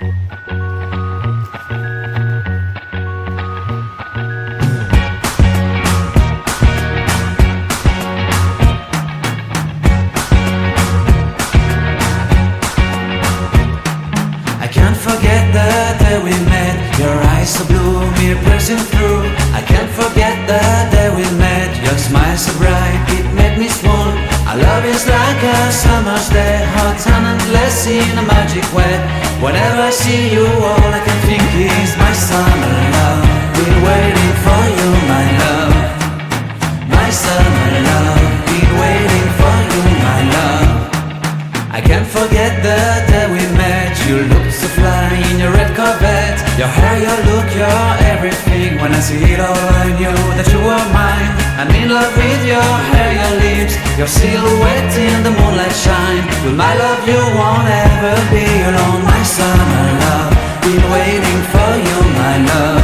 I can't forget the day we met. Your eyes so blue, me piercing through. I can't forget the day we met. Your smile so bright, it made me swoon. Our love is like a summer's day, hot and endless in a magic way. Whenever I see you, all I can think is my summer love. Been waiting for you, my love. My summer love. Been waiting for you, my love. I can't forget the day we met. You looked so fly in your red Corvette. Your hair, your look, your everything. When I see it all, I knew that you were mine. I'm in love with your hair, your lips, your silhouette in the moonlight shine. With my love you won't ever be alone. My summer love, been waiting for you, my love.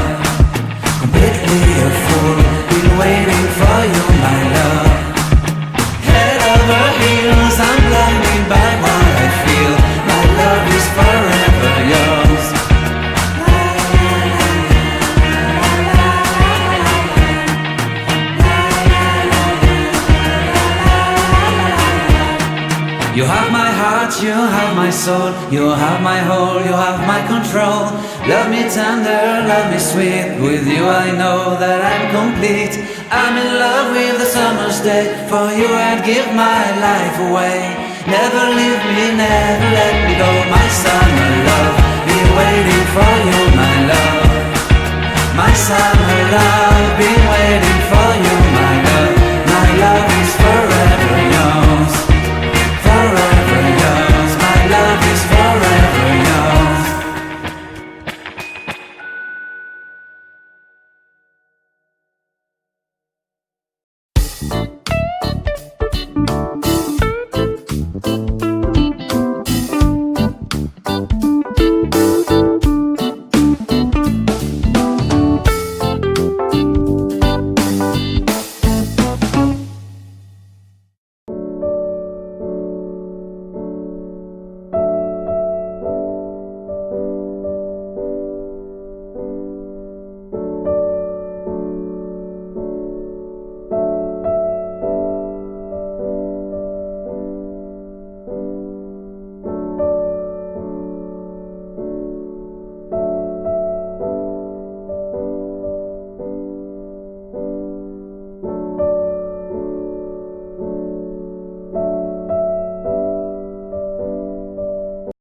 Completely a fool, been waiting for you, my love. Head over heels, I'm blinded by what I feel. My love is forever yours. You have my heart, you have my soul. You have my whole, you have my control. Love me tender, love me sweet. With you I know that I'm complete. I'm in love with the summer's day. For you I'd give my life away. Never leave me, never let me go. My summer love,